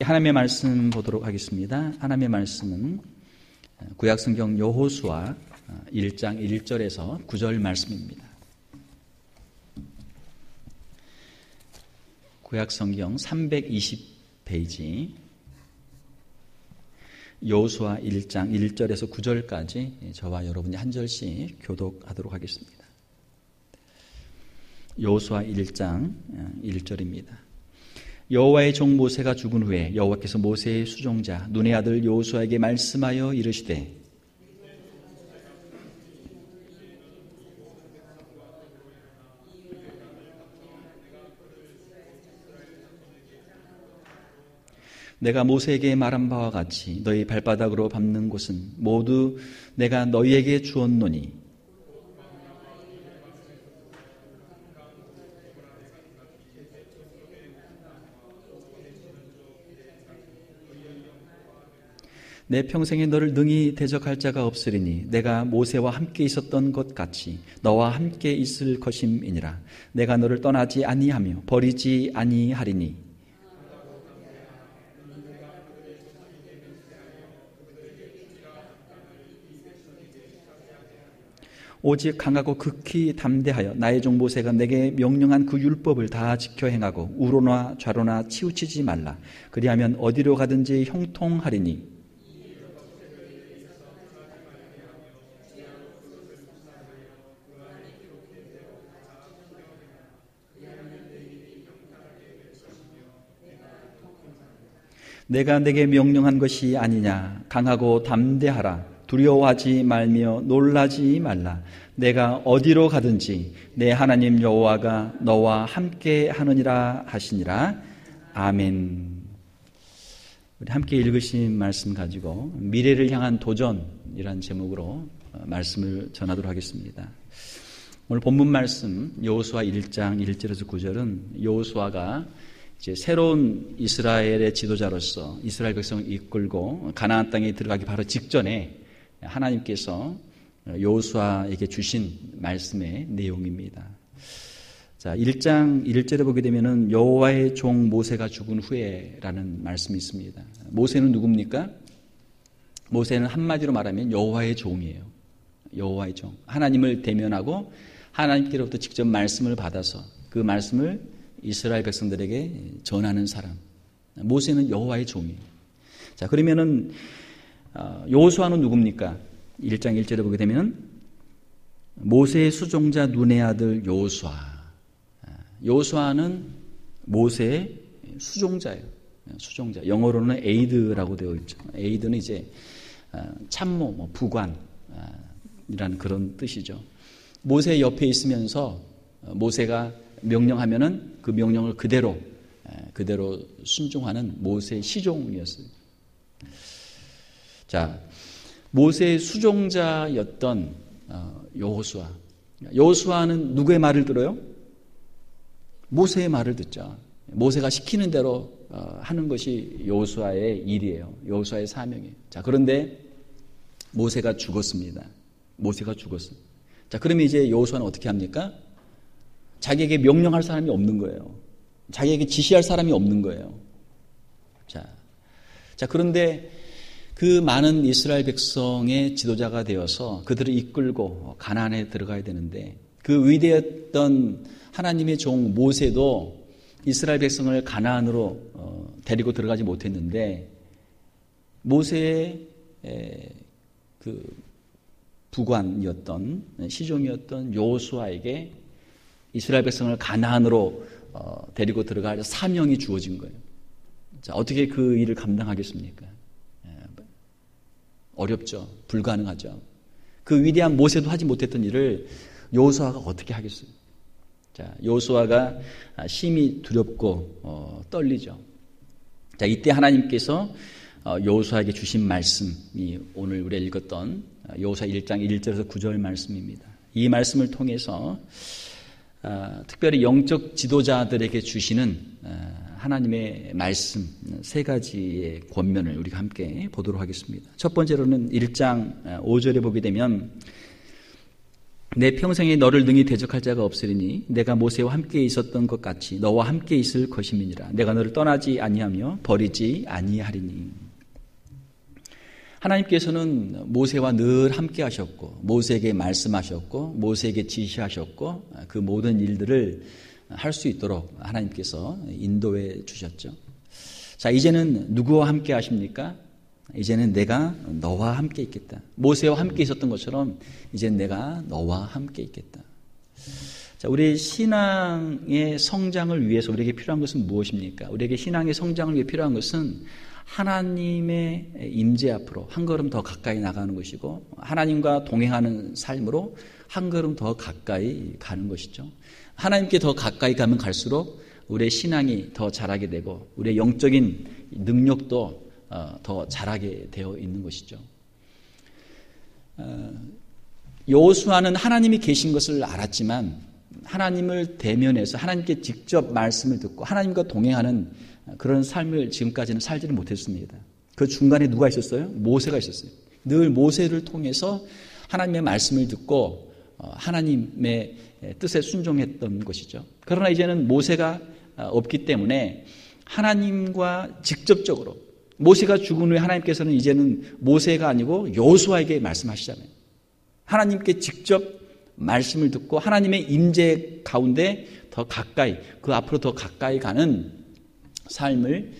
하나님의 말씀 보도록 하겠습니다. 하나님의 말씀은 구약성경 여호수아 1장 1절에서 9절 말씀입니다. 구약성경 320페이지 여호수아 1장 1절에서 9절까지 저와 여러분이 한 절씩 교독하도록 하겠습니다. 여호수아 1장 1절입니다. 여호와의 종 모세가 죽은 후에 여호와께서 모세의 수종자 눈의 아들 여호수아에게 말씀하여 이르시되 내가 모세에게 말한 바와 같이 너희 발바닥으로 밟는 곳은 모두 내가 너희에게 주었노니 내 평생에 너를 능히 대적할 자가 없으리니 내가 모세와 함께 있었던 것 같이 너와 함께 있을 것임이니라. 내가 너를 떠나지 아니하며 버리지 아니하리니 오직 강하고 극히 담대하여 나의 종 모세가 내게 명령한 그 율법을 다 지켜 행하고 우로나 좌로나 치우치지 말라. 그리하면 어디로 가든지 형통하리니 내가 내게 명령한 것이 아니냐. 강하고 담대하라. 두려워하지 말며 놀라지 말라. 내가 어디로 가든지 내 하나님 여호와가 너와 함께 하느니라 하시니라. 아멘. 우리 함께 읽으신 말씀 가지고 미래를 향한 도전이라는 제목으로 말씀을 전하도록 하겠습니다. 오늘 본문 말씀 여호수아 1장 1절에서 9절은 여호수아가 이제 새로운 이스라엘의 지도자로서 이스라엘 백성을 이끌고 가나안 땅에 들어가기 바로 직전에 하나님께서 여호수아에게 주신 말씀의 내용입니다. 자, 1장 1절에 보게 되면은 여호와의 종 모세가 죽은 후에라는 말씀이 있습니다. 모세는 누굽니까? 모세는 한마디로 말하면 여호와의 종이에요. 여호와의 종. 하나님을 대면하고 하나님께로부터 직접 말씀을 받아서 그 말씀을 이스라엘 백성들에게 전하는 사람. 모세는 여호와의 종이에요. 자, 그러면은 여호수아는 누굽니까? 1장 1절에 보게 되면 모세의 수종자 눈의 아들 여호수아. 여호수아는 모세의 수종자예요. 수종자. 영어로는 에이드라고 되어 있죠. 에이드는 이제 참모, 부관이라는 그런 뜻이죠. 모세 옆에 있으면서 모세가 명령하면은 그 명령을 그대로 순종하는 모세의 시종이었어요. 자, 모세의 수종자였던 여호수아. 여호수아는 누구의 말을 들어요? 모세의 말을 듣죠. 모세가 시키는 대로 하는 것이 여호수아의 일이에요. 여호수아의 사명이에요. 자, 그런데 모세가 죽었습니다. 모세가 죽었어요. 자, 그러면 이제 여호수아는 어떻게 합니까? 자기에게 명령할 사람이 없는 거예요. 자기에게 지시할 사람이 없는 거예요. 자, 그런데 그 많은 이스라엘 백성의 지도자가 되어서 그들을 이끌고 가나안에 들어가야 되는데 그 위대했던 하나님의 종 모세도 이스라엘 백성을 가나안으로 데리고 들어가지 못했는데 모세의 그 부관이었던 시종이었던 여호수아에게 이스라엘 백성을 가나안으로 데리고 들어갈 사명이 주어진 거예요. 자, 어떻게 그 일을 감당하겠습니까? 어렵죠. 불가능하죠. 그 위대한 모세도 하지 못했던 일을 여호수아가 어떻게 하겠어요? 자, 여호수아가 심히 두렵고 떨리죠. 자, 이때 하나님께서 여호수아에게 주신 말씀이 오늘 우리가 읽었던 여호수아 1장 1절에서 9절 말씀입니다. 이 말씀을 통해서 특별히 영적 지도자들에게 주시는 하나님의 말씀 세 가지의 권면을 우리가 함께 보도록 하겠습니다. 첫 번째로는 1장 5절에 보게 되면 내 평생에 너를 능히 대적할 자가 없으리니 내가 모세와 함께 있었던 것 같이 너와 함께 있을 것임이니라. 내가 너를 떠나지 아니하며 버리지 아니하리니. 하나님께서는 모세와 늘 함께 하셨고 모세에게 말씀하셨고 모세에게 지시하셨고 그 모든 일들을 할 수 있도록 하나님께서 인도해 주셨죠. 자, 이제는 누구와 함께 하십니까? 이제는 내가 너와 함께 있겠다. 모세와 함께 있었던 것처럼 이제는 내가 너와 함께 있겠다. 자, 우리 신앙의 성장을 위해서 우리에게 필요한 것은 무엇입니까? 우리에게 신앙의 성장을 위해 필요한 것은 하나님의 임재 앞으로 한 걸음 더 가까이 나가는 것이고 하나님과 동행하는 삶으로 한 걸음 더 가까이 가는 것이죠. 하나님께 더 가까이 가면 갈수록 우리의 신앙이 더 자라게 되고 우리의 영적인 능력도 더 자라게 되어 있는 것이죠. 여호수아는 하나님이 계신 것을 알았지만 하나님을 대면해서 하나님께 직접 말씀을 듣고 하나님과 동행하는 그런 삶을 지금까지는 살지를 못했습니다. 그 중간에 누가 있었어요? 모세가 있었어요. 늘 모세를 통해서 하나님의 말씀을 듣고 하나님의 뜻에 순종했던 것이죠. 그러나 이제는 모세가 없기 때문에 하나님과 직접적으로 모세가 죽은 후에 하나님께서는 이제는 모세가 아니고 여호수아에게 말씀하시잖아요. 하나님께 직접 말씀을 듣고 하나님의 임재 가운데 더 가까이 그 앞으로 더 가까이 가는 삶을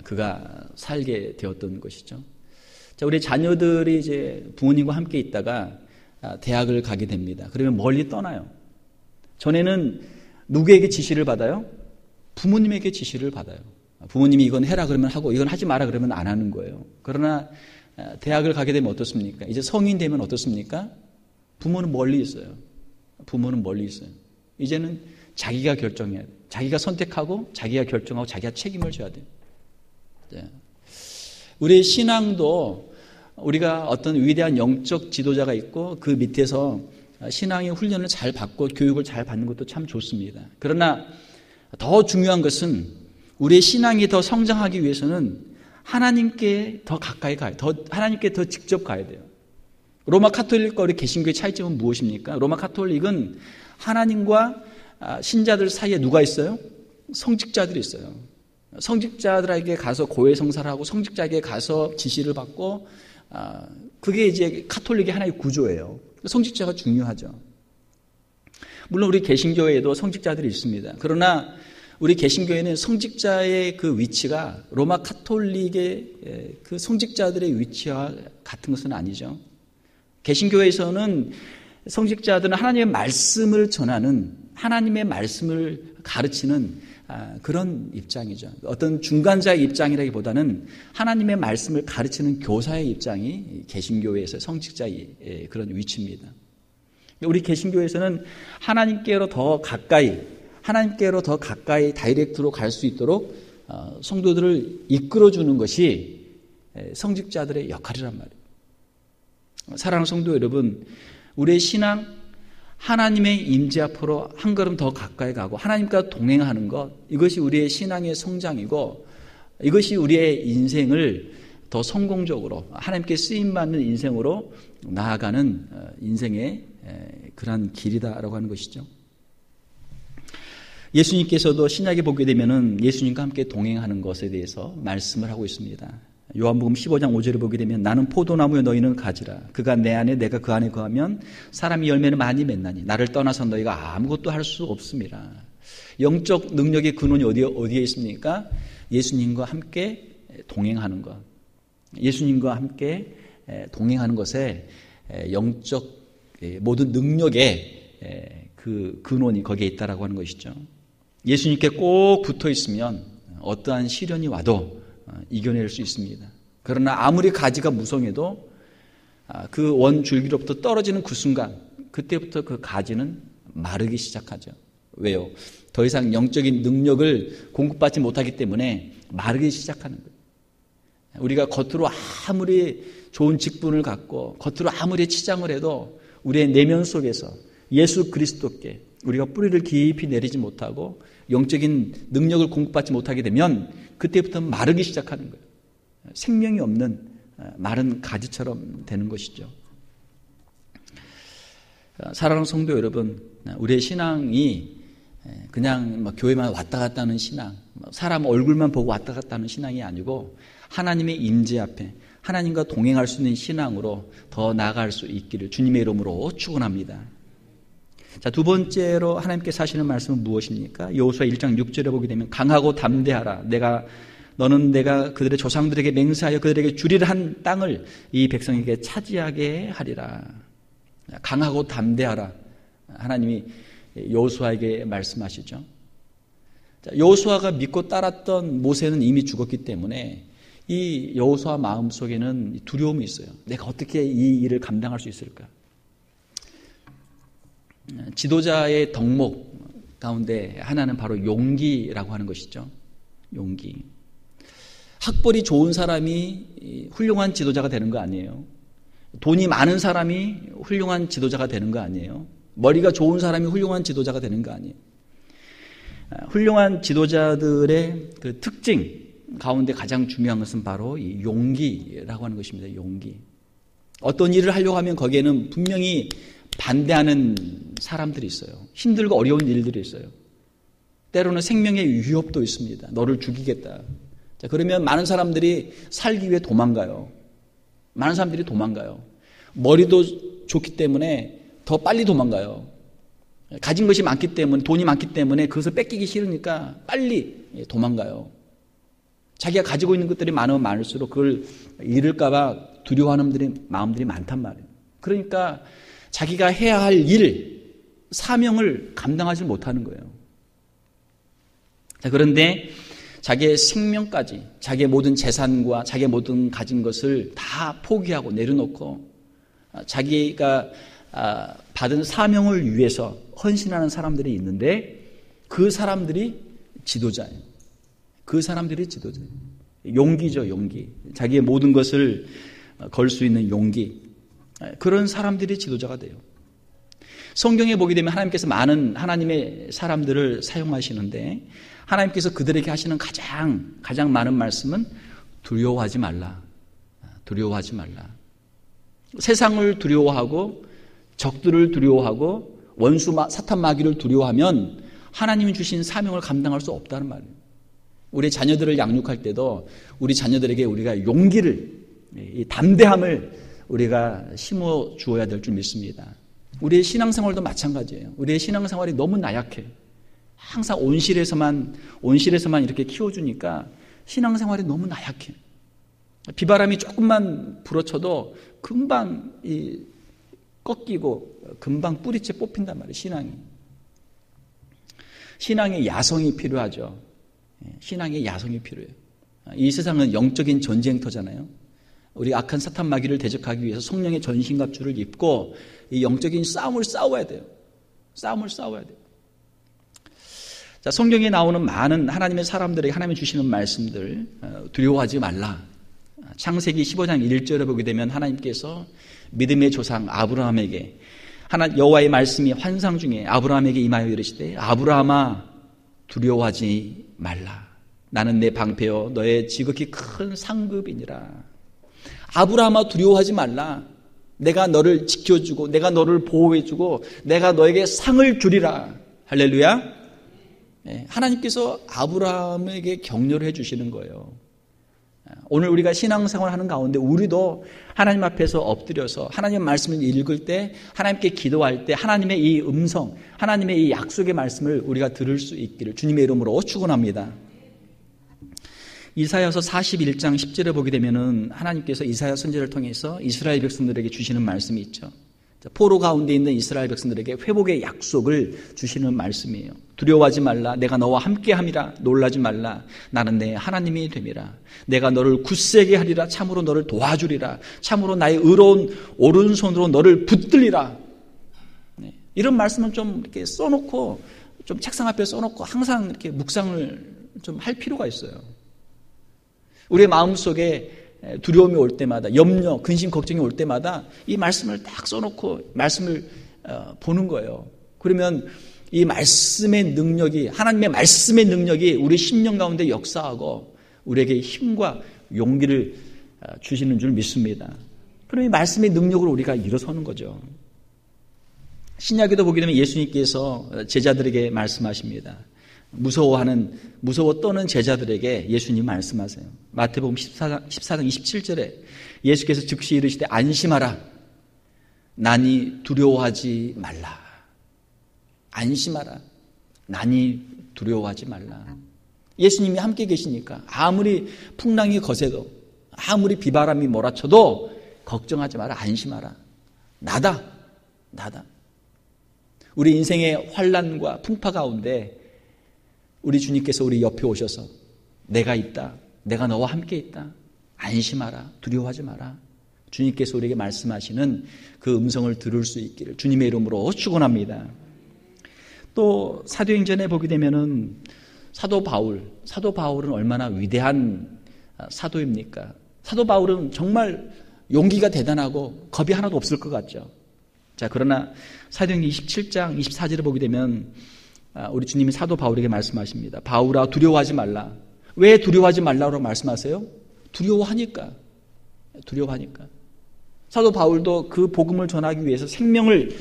그가 살게 되었던 것이죠. 자, 우리 자녀들이 이제 부모님과 함께 있다가 대학을 가게 됩니다. 그러면 멀리 떠나요. 전에는 누구에게 지시를 받아요? 부모님에게 지시를 받아요. 부모님이 이건 해라 그러면 하고 이건 하지 마라 그러면 안 하는 거예요. 그러나 대학을 가게 되면 어떻습니까? 이제 성인 되면 어떻습니까? 부모는 멀리 있어요. 부모는 멀리 있어요. 이제는 자기가 결정해야 돼요. 자기가 선택하고 자기가 결정하고 자기가 책임을 져야 돼요. 네. 우리의 신앙도 우리가 어떤 위대한 영적 지도자가 있고 그 밑에서 신앙의 훈련을 잘 받고 교육을 잘 받는 것도 참 좋습니다. 그러나 더 중요한 것은 우리의 신앙이 더 성장하기 위해서는 하나님께 더 가까이 가야 돼요. 하나님께 더 직접 가야 돼요. 로마 카톨릭과 우리 개신교의 차이점은 무엇입니까? 로마 카톨릭은 하나님과 신자들 사이에 누가 있어요? 성직자들이 있어요. 성직자들에게 가서 고해 성사를 하고 성직자에게 가서 지시를 받고 그게 이제 카톨릭의 하나의 구조예요. 성직자가 중요하죠. 물론 우리 개신교회에도 성직자들이 있습니다. 그러나 우리 개신교회는 성직자의 그 위치가 로마 카톨릭의 그 성직자들의 위치와 같은 것은 아니죠. 개신교회에서는 성직자들은 하나님의 말씀을 전하는 하나님의 말씀을 가르치는 그런 입장이죠. 어떤 중간자의 입장이라기보다는 하나님의 말씀을 가르치는 교사의 입장이 개신교회에서의 성직자의 그런 위치입니다. 우리 개신교회에서는 하나님께로 더 가까이 다이렉트로 갈 수 있도록 성도들을 이끌어주는 것이 성직자들의 역할이란 말이에요. 사랑하는 성도 여러분, 우리의 신앙, 하나님의 임재 앞으로 한 걸음 더 가까이 가고 하나님과 동행하는 것, 이것이 우리의 신앙의 성장이고 이것이 우리의 인생을 더 성공적으로 하나님께 쓰임받는 인생으로 나아가는 인생의 그러한 길이다라고 하는 것이죠. 예수님께서도 신약에 보게 되면은 예수님과 함께 동행하는 것에 대해서 말씀을 하고 있습니다. 요한복음 15장 5절을 보게 되면 나는 포도나무여 너희는 가지라. 그가 내 안에 내가 그 안에 거하면 사람이 열매를 많이 맺나니 나를 떠나서 너희가 아무것도 할 수 없음이라. 영적 능력의 근원이 어디에 있습니까? 예수님과 함께 동행하는 것. 예수님과 함께 동행하는 것에 영적 모든 능력의 그 근원이 거기에 있다라고 하는 것이죠. 예수님께 꼭 붙어 있으면 어떠한 시련이 와도 이겨낼 수 있습니다. 그러나 아무리 가지가 무성해도 그 원줄기로부터 떨어지는 그 순간 그때부터 그 가지는 마르기 시작하죠. 왜요? 더 이상 영적인 능력을 공급받지 못하기 때문에 마르기 시작하는 거예요. 우리가 겉으로 아무리 좋은 직분을 갖고 겉으로 아무리 치장을 해도 우리의 내면 속에서 예수 그리스도께 우리가 뿌리를 깊이 내리지 못하고 영적인 능력을 공급받지 못하게 되면 그때부터 마르기 시작하는 거예요. 생명이 없는 마른 가지처럼 되는 것이죠. 사랑하는 성도 여러분, 우리의 신앙이 그냥 교회만 왔다 갔다 하는 신앙, 사람 얼굴만 보고 왔다 갔다 하는 신앙이 아니고 하나님의 임재 앞에 하나님과 동행할 수 있는 신앙으로 더 나아갈 수 있기를 주님의 이름으로 축원합니다. 자, 두 번째로 하나님께서 하시는 말씀은 무엇입니까? 여호수아 1장 6절에 보게 되면 강하고 담대하라. 너는 내가 그들의 조상들에게 맹세하여 그들에게 주리라 한 땅을 이 백성에게 차지하게 하리라. 강하고 담대하라. 하나님이 여호수아에게 말씀하시죠. 여호수아가 믿고 따랐던 모세는 이미 죽었기 때문에 이 여호수아 마음속에는 두려움이 있어요. 내가 어떻게 이 일을 감당할 수 있을까? 지도자의 덕목 가운데 하나는 바로 용기라고 하는 것이죠. 용기. 학벌이 좋은 사람이 훌륭한 지도자가 되는 거 아니에요. 돈이 많은 사람이 훌륭한 지도자가 되는 거 아니에요. 머리가 좋은 사람이 훌륭한 지도자가 되는 거 아니에요. 훌륭한 지도자들의 그 특징 가운데 가장 중요한 것은 바로 이 용기라고 하는 것입니다. 용기. 어떤 일을 하려고 하면 거기에는 분명히 반대하는 사람들이 있어요. 힘들고 어려운 일들이 있어요. 때로는 생명의 위협도 있습니다. 너를 죽이겠다. 자, 그러면 많은 사람들이 살기 위해 도망가요. 많은 사람들이 도망가요. 머리도 좋기 때문에 더 빨리 도망가요. 가진 것이 많기 때문에, 돈이 많기 때문에 그것을 뺏기기 싫으니까 빨리 도망가요. 자기가 가지고 있는 것들이 많으면 많을수록 그걸 잃을까봐 두려워하는 마음들이 많단 말이에요. 그러니까 자기가 해야 할 일, 사명을 감당하지 못하는 거예요. 자, 그런데 자기의 생명까지, 자기의 모든 재산과 자기의 모든 가진 것을 다 포기하고 내려놓고 자기가 받은 사명을 위해서 헌신하는 사람들이 있는데 그 사람들이 지도자예요. 그 사람들이 지도자예요. 용기죠, 용기. 자기의 모든 것을 걸 수 있는 용기. 그런 사람들이 지도자가 돼요. 성경에 보게 되면 하나님께서 많은 하나님의 사람들을 사용하시는데 하나님께서 그들에게 하시는 가장 많은 말씀은 두려워하지 말라. 두려워하지 말라. 세상을 두려워하고 적들을 두려워하고 원수 사탄 마귀를 두려워하면 하나님이 주신 사명을 감당할 수 없다는 말이에요. 우리 자녀들을 양육할 때도 우리 자녀들에게 우리가 용기를, 이 담대함을 우리가 심어 주어야 될 줄 믿습니다. 우리의 신앙생활도 마찬가지예요. 우리의 신앙생활이 너무 나약해. 항상 온실에서만 이렇게 키워주니까 신앙생활이 너무 나약해. 비바람이 조금만 불어쳐도 금방 꺾이고 금방 뿌리째 뽑힌단 말이에요. 신앙의 야성이 필요하죠. 신앙의 야성이 필요해요. 이 세상은 영적인 전쟁터잖아요. 우리 악한 사탄 마귀를 대적하기 위해서 성령의 전신갑주를 입고 이 영적인 싸움을 싸워야 돼요. 싸움을 싸워야 돼요. 자, 성경에 나오는 많은 하나님의 사람들에게 하나님이 주시는 말씀들, 두려워하지 말라. 창세기 15장 1절에 보게 되면 하나님께서 믿음의 조상 아브라함에게 여호와의 말씀이 환상 중에 아브라함에게 임하여 이르시되 아브라함아 두려워하지 말라. 나는 내 방패요 너의 지극히 큰 상급이니라. 아브라함아 두려워하지 말라. 내가 너를 지켜주고 내가 너를 보호해주고 내가 너에게 상을 주리라. 할렐루야. 하나님께서 아브라함에게 격려를 해주시는 거예요. 오늘 우리가 신앙생활을 하는 가운데 우리도 하나님 앞에서 엎드려서 하나님의 말씀을 읽을 때 하나님께 기도할 때 하나님의 이 음성, 하나님의 이 약속의 말씀을 우리가 들을 수 있기를 주님의 이름으로 축원합니다. 이사야서 41장 10절에 보게 되면은 하나님께서 이사야 선지자를 통해서 이스라엘 백성들에게 주시는 말씀이 있죠. 포로 가운데 있는 이스라엘 백성들에게 회복의 약속을 주시는 말씀이에요. 두려워하지 말라. 내가 너와 함께함이라. 놀라지 말라. 나는 내 하나님이 됨이라. 내가 너를 굳세게 하리라. 참으로 너를 도와주리라. 참으로 나의 의로운 오른손으로 너를 붙들리라. 이런 말씀은 좀 이렇게 써놓고 좀 책상 앞에 써놓고 항상 이렇게 묵상을 좀 할 필요가 있어요. 우리의 마음속에 두려움이 올 때마다 염려, 근심, 걱정이 올 때마다 이 말씀을 딱 써놓고 말씀을 보는 거예요. 그러면 이 말씀의 능력이 하나님의 말씀의 능력이 우리 심령 가운데 역사하고 우리에게 힘과 용기를 주시는 줄 믿습니다. 그럼 이 말씀의 능력으로 우리가 일어서는 거죠. 신약에도 보게 되면 예수님께서 제자들에게 말씀하십니다. 무서워 떠는 제자들에게 예수님 말씀하세요. 마태복음 14장 27절에 예수께서 즉시 이르시되 안심하라. 난이 두려워하지 말라. 안심하라. 난이 두려워하지 말라. 예수님이 함께 계시니까 아무리 풍랑이 거세도 아무리 비바람이 몰아쳐도 걱정하지 마라. 안심하라. 나다. 우리 인생의 환난과 풍파 가운데 우리 주님께서 우리 옆에 오셔서 내가 있다. 내가 너와 함께 있다. 안심하라. 두려워하지 마라. 주님께서 우리에게 말씀하시는 그 음성을 들을 수 있기를 주님의 이름으로 축원합니다. 또 사도행전에 보게 되면은 사도 바울은 얼마나 위대한 사도입니까? 사도 바울은 정말 용기가 대단하고 겁이 하나도 없을 것 같죠. 자, 그러나 사도행전 27장 24절을 보게 되면 우리 주님이 사도 바울에게 말씀하십니다. 바울아 두려워하지 말라. 왜 두려워하지 말라고 말씀하세요? 두려워하니까. 사도 바울도 그 복음을 전하기 위해서 생명을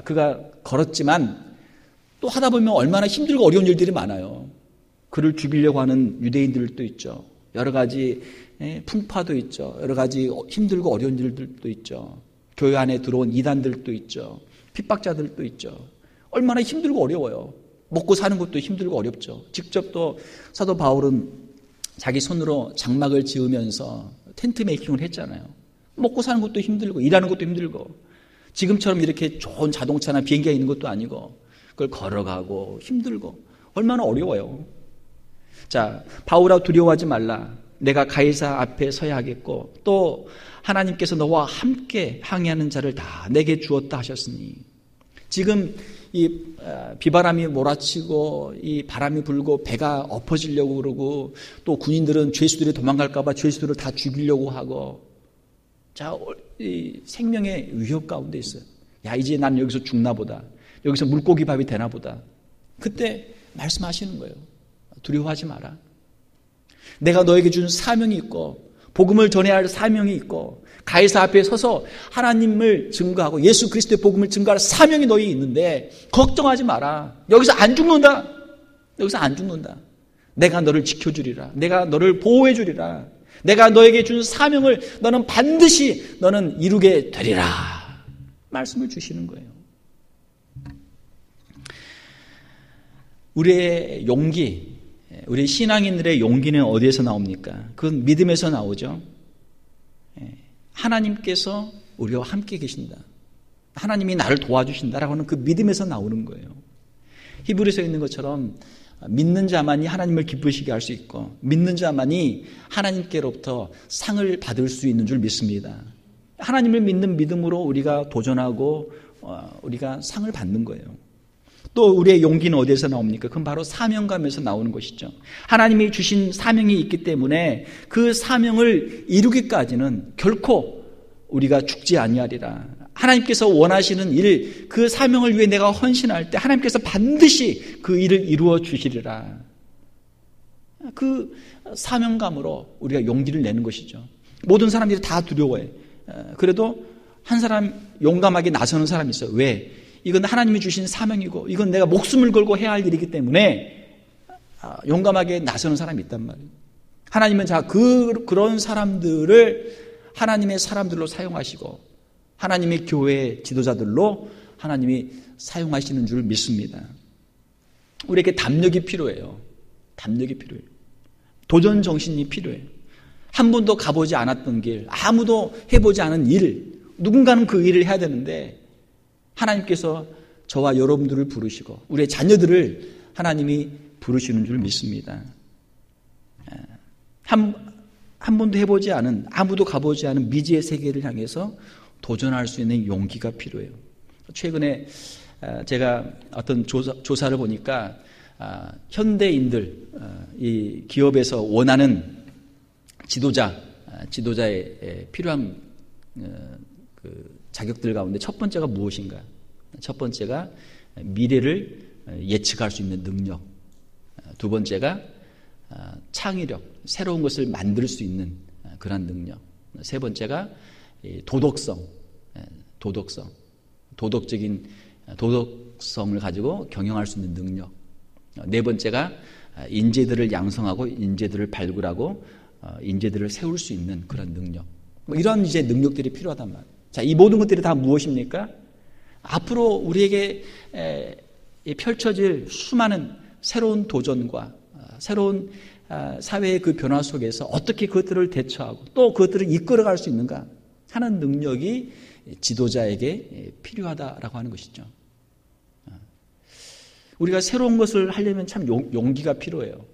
그가 걸었지만 또 하다 보면 얼마나 힘들고 어려운 일들이 많아요. 그를 죽이려고 하는 유대인들도 있죠. 여러 가지 풍파도 있죠. 여러 가지 힘들고 어려운 일들도 있죠. 교회 안에 들어온 이단들도 있죠. 핍박자들도 있죠. 얼마나 힘들고 어려워요. 먹고 사는 것도 힘들고 어렵죠. 직접 또 사도 바울은 자기 손으로 장막을 지으면서 텐트 메이킹을 했잖아요. 먹고 사는 것도 힘들고 일하는 것도 힘들고 지금처럼 이렇게 좋은 자동차나 비행기가 있는 것도 아니고 그걸 걸어가고 힘들고 얼마나 어려워요. 자, 바울아 두려워하지 말라. 내가 가이사 앞에 서야 하겠고 또 하나님께서 너와 함께 항해하는 자를 다 내게 주었다 하셨으니 지금 이 비바람이 몰아치고 이 바람이 불고 배가 엎어지려고 그러고 또 군인들은 죄수들이 도망갈까 봐 죄수들을 다 죽이려고 하고 자, 이 생명의 위협 가운데 있어요. 야, 이제 난 여기서 죽나 보다. 여기서 물고기 밥이 되나 보다. 그때 말씀하시는 거예요. 두려워하지 마라. 내가 너에게 준 사명이 있고 복음을 전해야 할 사명이 있고 가이사 앞에 서서 하나님을 증거하고 예수 그리스도의 복음을 증거할 사명이 너에게 있는데 걱정하지 마라. 여기서 안 죽는다. 내가 너를 지켜주리라. 내가 너를 보호해주리라. 내가 너에게 준 사명을 너는 반드시 너는 이루게 되리라. 말씀을 주시는 거예요. 우리의 용기, 우리 신앙인들의 용기는 어디에서 나옵니까? 그건 믿음에서 나오죠. 하나님께서 우리와 함께 계신다. 하나님이 나를 도와주신다라고 하는 그 믿음에서 나오는 거예요. 히브리서에 있는 것처럼 믿는 자만이 하나님을 기쁘시게 할 수 있고 믿는 자만이 하나님께로부터 상을 받을 수 있는 줄 믿습니다. 하나님을 믿는 믿음으로 우리가 도전하고 우리가 상을 받는 거예요. 또 우리의 용기는 어디에서 나옵니까? 그건 바로 사명감에서 나오는 것이죠. 하나님이 주신 사명이 있기 때문에 그 사명을 이루기까지는 결코 우리가 죽지 아니하리라. 하나님께서 원하시는 일, 그 사명을 위해 내가 헌신할 때 하나님께서 반드시 그 일을 이루어 주시리라. 그 사명감으로 우리가 용기를 내는 것이죠. 모든 사람들이 다 두려워해. 그래도 한 사람 용감하게 나서는 사람이 있어요. 왜? 이건 하나님이 주신 사명이고 이건 내가 목숨을 걸고 해야 할 일이기 때문에 용감하게 나서는 사람이 있단 말이에요. 하나님은 자 그런 사람들을 하나님의 사람들로 사용하시고 하나님의 교회 지도자들로 하나님이 사용하시는 줄 믿습니다. 우리에게 담력이 필요해요. 도전 정신이 필요해요. 한 번도 가보지 않았던 길, 아무도 해보지 않은 일, 누군가는 그 일을 해야 되는데 하나님께서 저와 여러분들을 부르시고 우리의 자녀들을 하나님이 부르시는 줄 믿습니다. 한 번도 해보지 않은, 아무도 가보지 않은 미지의 세계를 향해서 도전할 수 있는 용기가 필요해요. 최근에 제가 어떤 조사를 보니까 현대인들, 이 기업에서 원하는 지도자에 필요한 그 자격들 가운데 첫 번째가 무엇인가? 첫 번째가 미래를 예측할 수 있는 능력. 두 번째가 창의력, 새로운 것을 만들 수 있는 그런 능력. 세 번째가 도덕성, 도덕적인 도덕성을 가지고 경영할 수 있는 능력. 네 번째가 인재들을 양성하고 인재들을 발굴하고 인재들을 세울 수 있는 그런 능력. 이런 이제 능력들이 필요하단 말이에요. 자, 이 모든 것들이 다 무엇입니까? 앞으로 우리에게 펼쳐질 수많은 새로운 도전과 새로운 사회의 그 변화 속에서 어떻게 그것들을 대처하고 또 그것들을 이끌어갈 수 있는가 하는 능력이 지도자에게 필요하다라고 하는 것이죠. 우리가 새로운 것을 하려면 참 용기가 필요해요.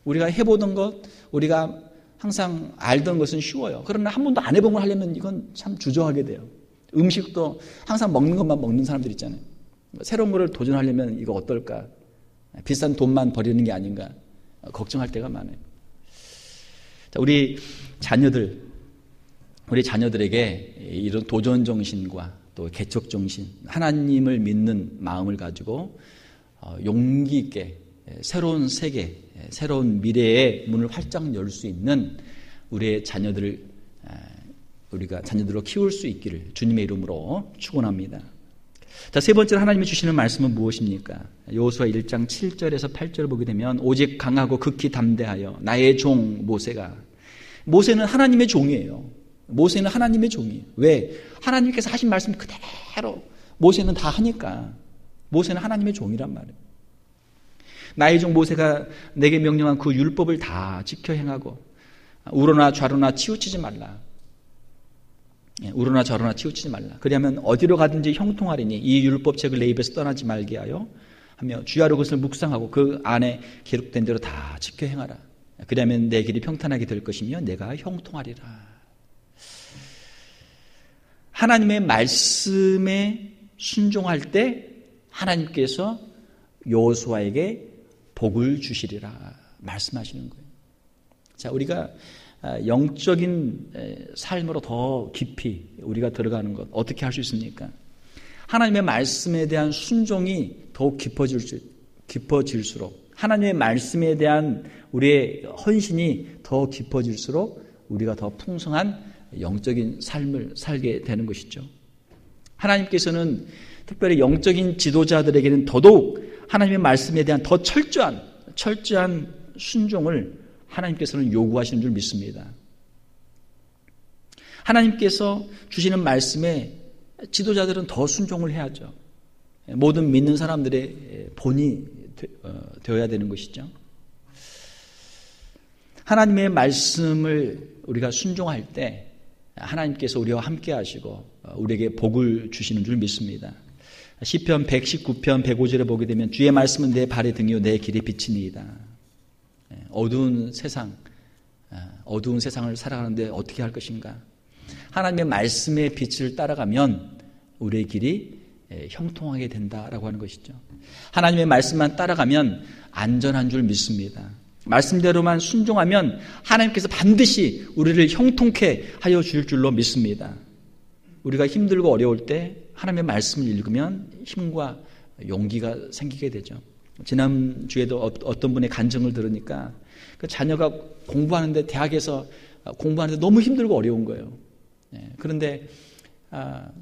우리가 해보던 것, 우리가 항상 알던 것은 쉬워요. 그러나 한 번도 안 해본 걸 하려면 이건 참 주저하게 돼요. 음식도 항상 먹는 것만 먹는 사람들 있잖아요. 새로운 것을 도전하려면 이거 어떨까? 비싼 돈만 버리는 게 아닌가? 걱정할 때가 많아요. 자, 우리 자녀들에게 이런 도전 정신과 또 개척 정신, 하나님을 믿는 마음을 가지고 용기 있게 새로운 세계, 새로운 미래의 문을 활짝 열 수 있는 우리의 자녀들을 우리가 자녀들로 키울 수 있기를 주님의 이름으로 축원합니다. 자, 세 번째로 하나님이 주시는 말씀은 무엇입니까? 여호수아 1장 7절에서 8절을 보게 되면 오직 강하고 극히 담대하여 나의 종 모세는 하나님의 종이에요. 모세는 하나님의 종이에요. 왜? 하나님께서 하신 말씀 그대로 모세는 다 하니까. 모세는 하나님의 종이란 말이에요. 나의 종 모세가 내게 명령한 그 율법을 다 지켜 행하고 우러나 좌로나 치우치지 말라. 우러나 좌로나 치우치지 말라. 그리하면 어디로 가든지 형통하리니 이 율법책을 내 입에서 떠나지 말게 하여 주야로 그것을 묵상하고 그 안에 기록된 대로 다 지켜 행하라. 그리하면 내 길이 평탄하게 될 것이며 내가 형통하리라. 하나님의 말씀에 순종할 때 하나님께서 여호수아에게 복을 주시리라 말씀하시는 거예요. 자, 우리가 영적인 삶으로 더 깊이 우리가 들어가는 것 어떻게 할 수 있습니까? 하나님의 말씀에 대한 순종이 더욱 깊어질수록 하나님의 말씀에 대한 우리의 헌신이 더 깊어질수록 우리가 더 풍성한 영적인 삶을 살게 되는 것이죠. 하나님께서는 특별히 영적인 지도자들에게는 더더욱 하나님의 말씀에 대한 더 철저한 순종을 하나님께서는 요구하시는 줄 믿습니다. 하나님께서 주시는 말씀에 지도자들은 더 순종을 해야죠. 모든 믿는 사람들의 본이 되어야 되는 것이죠. 하나님의 말씀을 우리가 순종할 때 하나님께서 우리와 함께 하시고 우리에게 복을 주시는 줄 믿습니다. 시편 119편 105절에 보게 되면 주의 말씀은 내 발의 등이요 내 길의 빛이니이다. 어두운 세상을 살아가는데 어떻게 할 것인가? 하나님의 말씀의 빛을 따라가면 우리의 길이 형통하게 된다라고 하는 것이죠. 하나님의 말씀만 따라가면 안전한 줄 믿습니다. 말씀대로만 순종하면 하나님께서 반드시 우리를 형통케 하여 주실 줄로 믿습니다. 우리가 힘들고 어려울 때 하나님의 말씀을 읽으면 힘과 용기가 생기게 되죠. 지난주에도 어떤 분의 간증을 들으니까 그 자녀가 공부하는데 대학에서 공부하는데 너무 힘들고 어려운 거예요. 그런데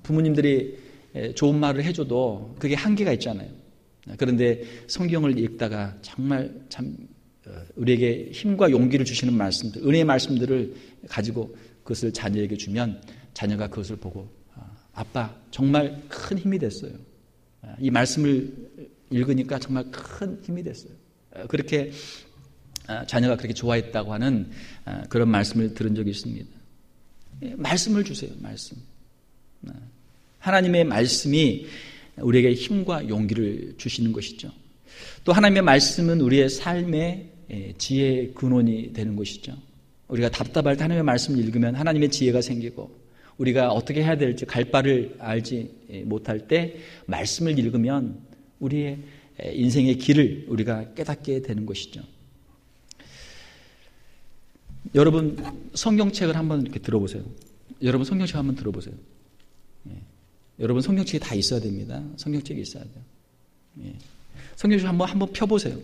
부모님들이 좋은 말을 해줘도 그게 한계가 있잖아요. 그런데 성경을 읽다가 정말 참 우리에게 힘과 용기를 주시는 말씀들, 은혜의 말씀들을 가지고 그것을 자녀에게 주면 자녀가 그것을 보고 아빠 정말 큰 힘이 됐어요. 이 말씀을 읽으니까 정말 큰 힘이 됐어요. 그렇게 자녀가 그렇게 좋아했다고 하는 그런 말씀을 들은 적이 있습니다. 말씀을 주세요. 말씀. 하나님의 말씀이 우리에게 힘과 용기를 주시는 것이죠. 또 하나님의 말씀은 우리의 삶의 지혜의 근원이 되는 것이죠. 우리가 답답할 때 하나님의 말씀을 읽으면 하나님의 지혜가 생기고 우리가 어떻게 해야 될지 갈 바를 알지 못할 때 말씀을 읽으면 우리의 인생의 길을 우리가 깨닫게 되는 것이죠. 여러분 성경책을 한번 이렇게 들어보세요. 여러분 성경책 한번 들어보세요. 여러분 성경책이 다 있어야 됩니다. 성경책이 있어야 돼요. 성경책 한번 펴보세요.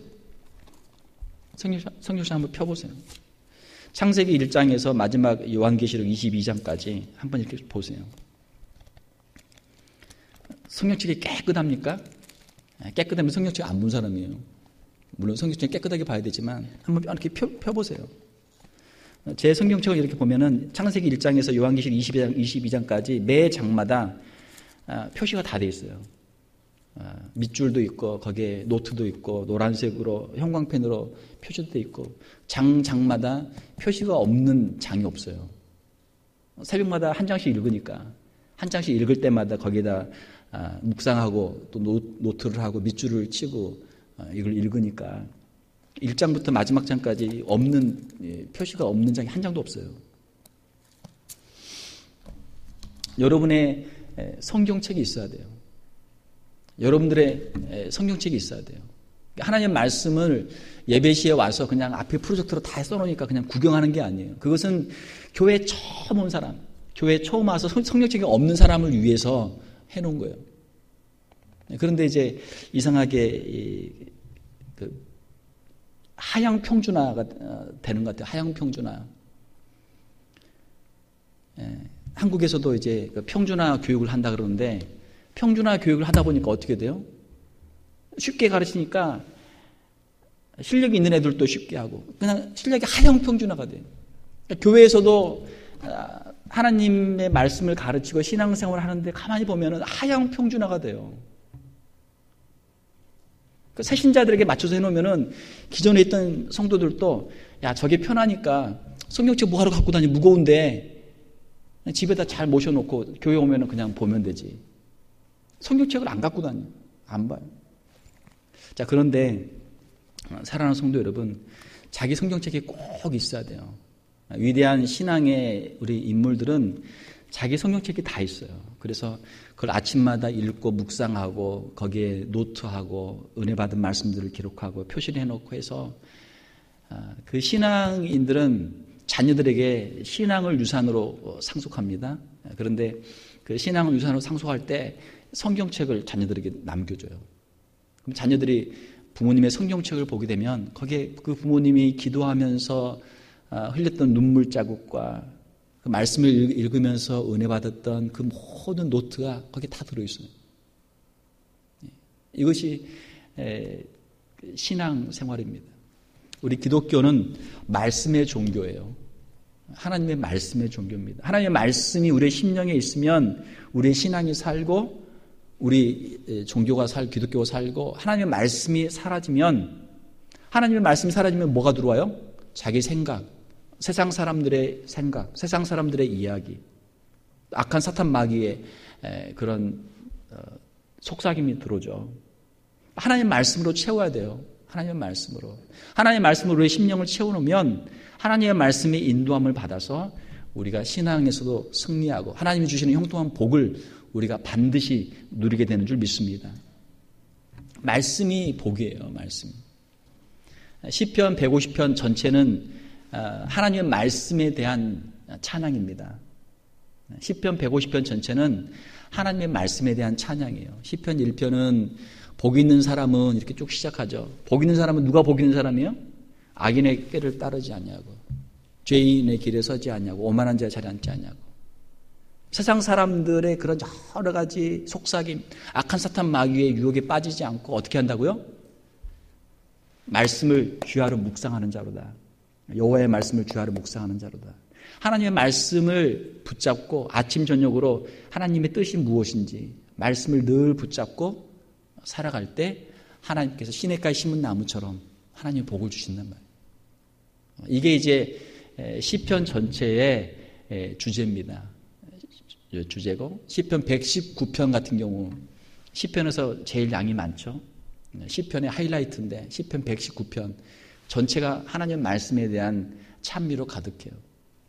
성경책 한번 펴보세요. 창세기 1장에서 마지막 요한계시록 22장까지 한번 이렇게 보세요. 성경책이 깨끗합니까? 깨끗하면 성경책 안 본 사람이에요. 물론 성경책 깨끗하게 봐야 되지만 한번 이렇게 펴보세요. 제 성경책을 이렇게 보면은 창세기 1장에서 요한계시록 22장까지 매 장마다 표시가 다 돼 있어요. 밑줄도 있고 거기에 노트도 있고 노란색으로 형광펜으로 표시도 돼 있고 장마다 표시가 없는 장이 없어요. 새벽마다 한 장씩 읽으니까 한 장씩 읽을 때마다 거기에다 묵상하고 또 노트를 하고 밑줄을 치고 이걸 읽으니까 1장부터 마지막 장까지 없는 표시가 없는 장이 한 장도 없어요. 여러분의 성경책이 있어야 돼요. 여러분들의 성경책이 있어야 돼요. 하나님의 말씀을 예배 시에 와서 그냥 앞에 프로젝터로 다 써놓으니까 그냥 구경하는 게 아니에요. 그것은 교회 처음 온 사람, 교회 처음 와서 성경책이 없는 사람을 위해서 해놓은 거예요. 그런데 이제 이상하게 하향 평준화가 되는 것 같아요. 하향 평준화. 한국에서도 이제 평준화 교육을 한다 그러는데 평준화 교육을 하다 보니까 어떻게 돼요? 쉽게 가르치니까 실력이 있는 애들도 쉽게 하고 그냥 실력이 하향 평준화가 돼요. 그러니까 교회에서도 하나님의 말씀을 가르치고 신앙생활을 하는데 가만히 보면은 하향 평준화가 돼요. 새 신자들에게 맞춰서 해놓으면은 기존에 있던 성도들도 야 저게 편하니까 성경책 뭐하러 갖고 다니 무거운데 집에다 잘 모셔놓고 교회 오면은 그냥 보면 되지. 성경책을 안 갖고 다녀. 안 봐요. 자, 그런데 사랑하는 성도 여러분, 자기 성경책이 꼭 있어야 돼요. 위대한 신앙의 우리 인물들은 자기 성경책이 다 있어요. 그래서 그걸 아침마다 읽고 묵상하고 거기에 노트하고 은혜 받은 말씀들을 기록하고 표시를 해놓고 해서 그 신앙인들은 자녀들에게 신앙을 유산으로 상속합니다. 그런데 그 신앙을 유산으로 상속할 때 성경책을 자녀들에게 남겨줘요. 그럼 자녀들이 부모님의 성경책을 보게 되면 거기에 그 부모님이 기도하면서 흘렸던 눈물 자국과 그 말씀을 읽으면서 은혜 받았던 그 모든 노트가 거기에 다 들어있어요. 이것이 신앙 생활입니다. 우리 기독교는 말씀의 종교예요. 하나님의 말씀의 종교입니다. 하나님의 말씀이 우리의 심령에 있으면 우리의 신앙이 살고 우리 종교가 기독교가 살고 하나님의 말씀이 사라지면 뭐가 들어와요? 자기 생각, 세상 사람들의 생각, 세상 사람들의 이야기, 악한 사탄 마귀의 그런 속삭임이 들어오죠. 하나님의 말씀으로 채워야 돼요. 하나님의 말씀으로. 하나님의 말씀으로 우리의 심령을 채워놓으면 하나님의 말씀의 인도함을 받아서 우리가 신앙에서도 승리하고 하나님이 주시는 형통한 복을 우리가 반드시 누리게 되는 줄 믿습니다. 말씀이 복이에요. 말씀. 시편 150편 전체는 하나님의 말씀에 대한 찬양입니다. 시편 150편 전체는 하나님의 말씀에 대한 찬양이에요. 시편 1편은 복 있는 사람은 이렇게 쭉 시작하죠. 복 있는 사람은 누가 복 있는 사람이에요? 악인의 꾀를 따르지 않냐고, 죄인의 길에 서지 않냐고, 오만한 자의 자리에 앉지 않냐고. 세상 사람들의 그런 여러 가지 속삭임, 악한 사탄 마귀의 유혹에 빠지지 않고 어떻게 한다고요? 말씀을 귀하로 묵상하는 자로다. 여호와의 말씀을 귀하로 묵상하는 자로다. 하나님의 말씀을 붙잡고 아침 저녁으로 하나님의 뜻이 무엇인지 말씀을 늘 붙잡고 살아갈 때 하나님께서 시냇가에 심은 나무처럼 하나님의 복을 주신단 말이에요. 이게 이제 시편 전체의 주제입니다. 주제고 시편 119편 같은 경우 시편에서 제일 양이 많죠. 시편의 하이라이트인데 시편 119편 전체가 하나님의 말씀에 대한 찬미로 가득해요.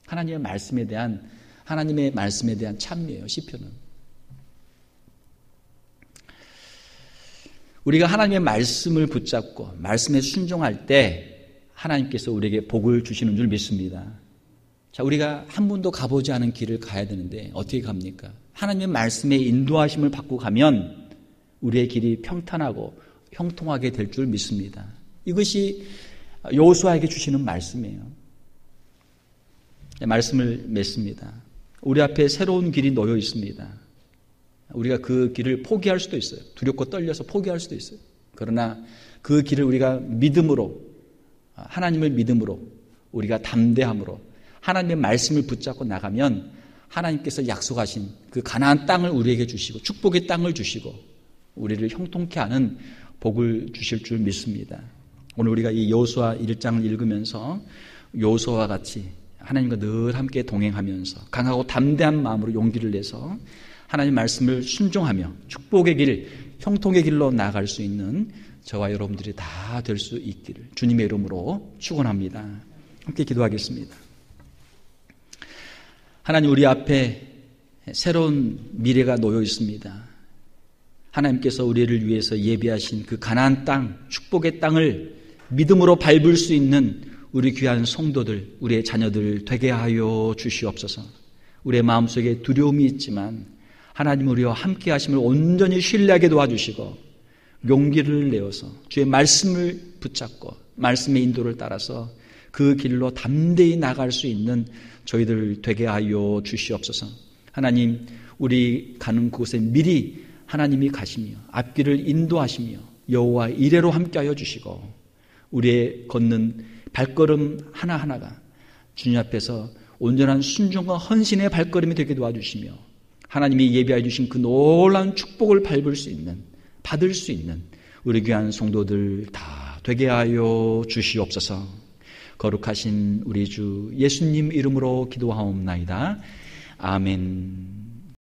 하나님의 말씀에 대한 찬미예요. 시편은. 우리가 하나님의 말씀을 붙잡고 말씀에 순종할 때 하나님께서 우리에게 복을 주시는 줄 믿습니다. 자, 우리가 한 번도 가보지 않은 길을 가야 되는데 어떻게 갑니까? 하나님의 말씀에 인도하심을 받고 가면 우리의 길이 평탄하고 형통하게 될 줄 믿습니다. 이것이 여호수아에게 주시는 말씀이에요. 말씀을 맺습니다. 우리 앞에 새로운 길이 놓여 있습니다. 우리가 그 길을 포기할 수도 있어요. 두렵고 떨려서 포기할 수도 있어요. 그러나 그 길을 우리가 믿음으로, 하나님을 믿음으로, 우리가 담대함으로 하나님의 말씀을 붙잡고 나가면 하나님께서 약속하신 그 가나안 땅을 우리에게 주시고 축복의 땅을 주시고 우리를 형통케 하는 복을 주실 줄 믿습니다. 오늘 우리가 이 여호수아 1장을 읽으면서 여호수아와 같이 하나님과 늘 함께 동행하면서 강하고 담대한 마음으로 용기를 내서 하나님 말씀을 순종하며 축복의 길, 형통의 길로 나아갈 수 있는 저와 여러분들이 다 될 수 있기를 주님의 이름으로 축원합니다. 함께 기도하겠습니다. 하나님, 우리 앞에 새로운 미래가 놓여 있습니다. 하나님께서 우리를 위해서 예비하신 그 가나안 땅, 축복의 땅을 믿음으로 밟을 수 있는 우리 귀한 성도들, 우리의 자녀들 되게 하여 주시옵소서. 우리의 마음속에 두려움이 있지만 하나님 우리와 함께 하심을 온전히 신뢰하게 도와주시고 용기를 내어서 주의 말씀을 붙잡고 말씀의 인도를 따라서 그 길로 담대히 나갈 수 있는 저희들 되게 하여 주시옵소서. 하나님, 우리 가는 곳에 미리 하나님이 가시며 앞길을 인도하시며 여호와 이레로 함께하여 주시고 우리의 걷는 발걸음 하나하나가 주님 앞에서 온전한 순종과 헌신의 발걸음이 되게 도와주시며 하나님이 예비하여 주신 그 놀라운 축복을 밟을 수 있는, 받을 수 있는 우리 귀한 성도들 다 되게 하여 주시옵소서. 거룩하신 우리 주 예수님 이름으로 기도하옵나이다. 아멘.